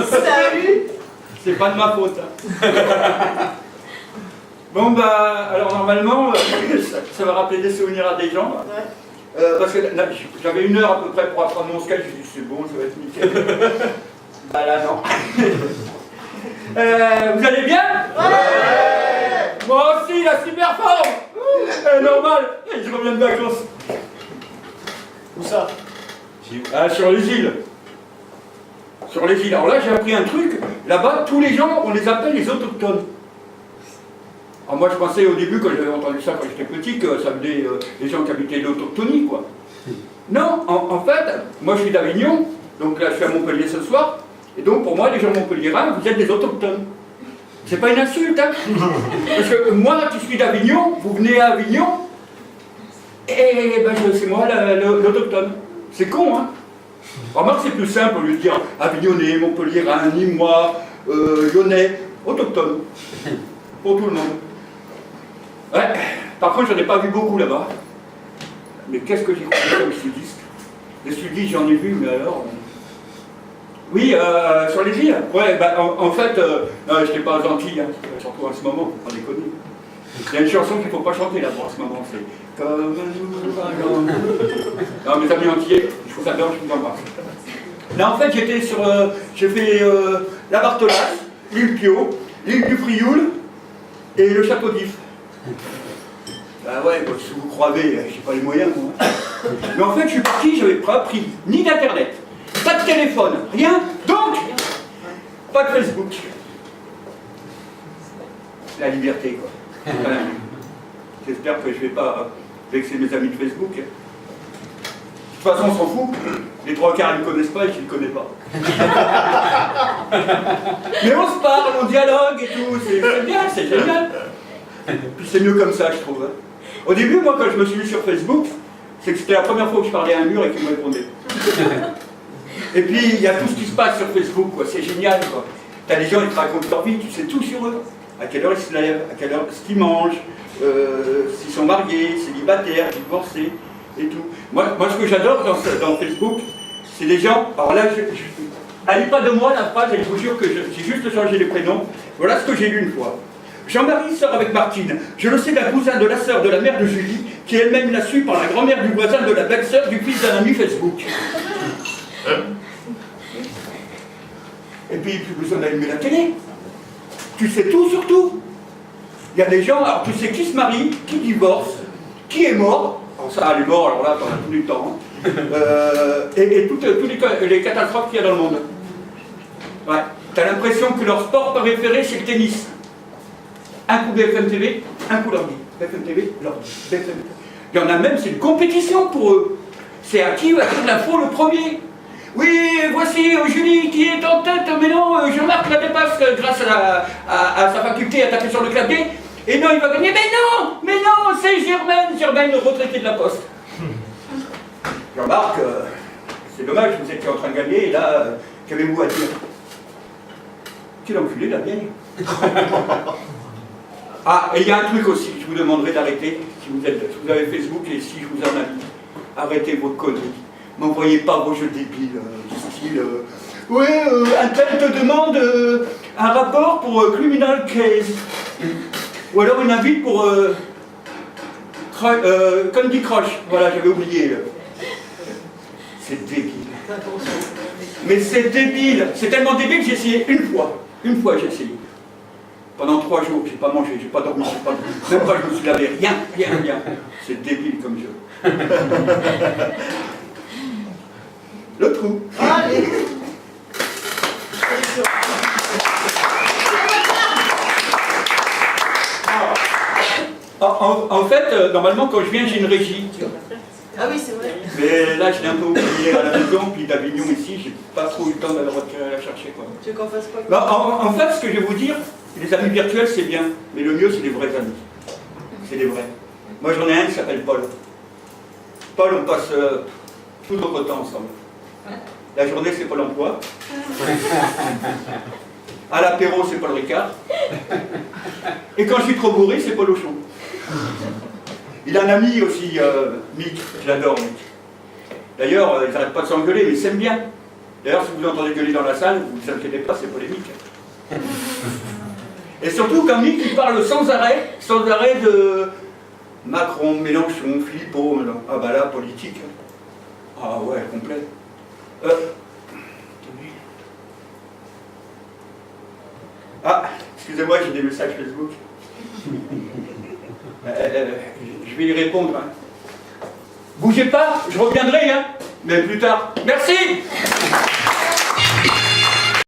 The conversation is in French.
Salut. C'est pas de ma faute. Bon bah, alors normalement, ça va rappeler des souvenirs à des gens. Parce que là, j'avais 1 heure à peu près pour apprendre mon sketch, j'ai dit c'est bon, ça va être nickel. Bah là non. Vous allez bien? Ouais. Moi aussi, la super forme. Normal, je reviens de vacances. Où ça? Sur les îles. Sur les îles. Alors là, j'ai appris un truc. Là-bas, tous les gens, on les appelle les autochtones. Alors moi, je pensais au début, quand j'avais entendu ça quand j'étais petit, que ça venait des gens qui habitaient l'autochtonie, quoi. Non, en fait, moi je suis d'Avignon, donc là je suis à Montpellier ce soir, et donc pour moi, les gens montpelliérains, vous êtes des autochtones. C'est pas une insulte, hein. Parce que moi qui suis d'Avignon, vous venez à Avignon, et ben c'est moi l'autochtone. C'est con, hein. Remarque, c'est plus simple au lieu de dire Avignonnais, Montpelliérain, Nîmois, Lyonnais, autochtone. Pour tout le monde. Ouais, par contre, j'en ai pas vu beaucoup là-bas. Mais qu'est-ce que j'ai croisé comme sudiste? Les sudistes, j'en ai vu, mais alors... Oui, sur les îles. Ouais, bah, en fait, je n'étais pas gentil, hein, surtout en ce moment, faut pas déconner. Il y a une chanson qu'il ne faut pas chanter là-bas en ce moment, c'est Comme nous allons. Non, mes amis entiers, je vous adore, je vous embrasse. Là, en fait, j'étais sur. J'ai fait la Bartholasse, l'île Pio, l'île du Frioul et le château d'If. Bah ouais, bah, si vous croyez, j'ai pas les moyens, moi. Mais en fait, je suis parti, j'avais pas pris ni d'internet, pas de téléphone, rien, donc pas de Facebook. La liberté, quoi. Enfin, j'espère que je vais pas vexer mes amis de Facebook. De toute façon, on s'en fout. Les 3 quarts, ils ne me connaissent pas et je ne les connais pas. Mais on se parle, on dialogue et tout, c'est bien, c'est génial. Puis c'est mieux comme ça, je trouve. Hein. Au début, moi, quand je me suis mis sur Facebook, c'est que c'était la première fois que je parlais à un mur et qu'il me répondait. Et puis, il y a tout ce qui se passe sur Facebook, quoi. C'est génial, quoi. T'as des gens, ils te racontent leur vie, tu sais tout sur eux. À quelle heure ils se lèvent, à quelle heure ce qu'ils mangent, s'ils sont mariés, célibataires, divorcés, et tout. Moi ce que j'adore dans Facebook, c'est les gens... Alors là, elle n'est pas de moi, la phrase, et je vous jure que j'ai juste changé les prénoms. Voilà ce que j'ai lu une fois. Jean-Marie sort avec Martine. Je le sais d'un cousin de la sœur de la mère de Julie, qui elle-même l'a su par la grand-mère du voisin de la belle-sœur du fils d'un ami Facebook. Et puis, plus besoin d'allumer la télé. Tu sais tout sur tout. Il y a des gens, alors tu sais qui se marie, qui divorce, qui est mort. Alors ça, les morts, alors là, t'en as tout le temps. Hein. Et toutes les catastrophes qu'il y a dans le monde. Ouais. T'as l'impression que leur sport préféré, c'est le tennis. Un coup BFM TV, un coup l'ordi. BFM TV, l'ordi. BFM TV. Il y en a même, c'est une compétition pour eux. C'est à qui va faire l'info le premier. Oui, voici Julie qui est en tête, mais non, Jean-Marc la dépasse grâce à sa faculté à taper sur le clavier. Et non, il va gagner. Mais non, c'est Germaine, retraité de la Poste. Jean-Marc, c'est dommage, vous étiez en train de gagner, et là, qu'avez-vous à dire? Tu l'as enculé, la vieille. Ah, et il y a un truc aussi, je vous demanderai d'arrêter, si vous avez Facebook et si je vous en invite. Arrêtez vos conneries. N'envoyez pas vos jeux débiles, du style oui, un tel te demande un rapport pour criminal case. Ou alors une invite pour Candy Crush. Voilà, j'avais oublié. C'est débile. Mais c'est débile. C'est tellement débile que j'ai essayé une fois. Une fois j'ai essayé. Pendant 3 jours, j'ai pas mangé, j'ai pas dormi, même pas je me suis lavé. Rien. C'est débile comme jeu. Le trou. Allez. En fait, normalement, quand je viens, j'ai une régie. Ah oui, c'est vrai. Mais là, je l'ai un peu oublié à la maison, puis d'Avignon ici, j'ai pas trop eu le temps d'aller la chercher. Quoi. Tu veux qu'on fasse quoi? Bah, en fait, ce que je vais vous dire, les amis virtuels, c'est bien, mais le mieux, c'est les vrais amis. C'est les vrais. Moi, j'en ai un qui s'appelle Paul. Paul, on passe tout notre temps ensemble. La journée, c'est Pôle emploi. À l'apéro, c'est Paul Ricard. Et quand je suis trop bourré, c'est Paul Auchon. Il a un ami aussi, Mick, je l'adore, Mick. D'ailleurs, ils n'arrêtent pas de s'engueuler, mais ils s'aiment bien. D'ailleurs, si vous entendez gueuler dans la salle, vous ne vous inquiétez pas, c'est polémique. Et surtout, quand Mick, il parle sans arrêt de Macron, Mélenchon, Philippot. Ah bah là, politique. Ah ouais, complet. Ah, excusez-moi, j'ai des messages Facebook. Je vais y répondre. Hein. Bougez pas, je reviendrai, hein, mais plus tard. Merci.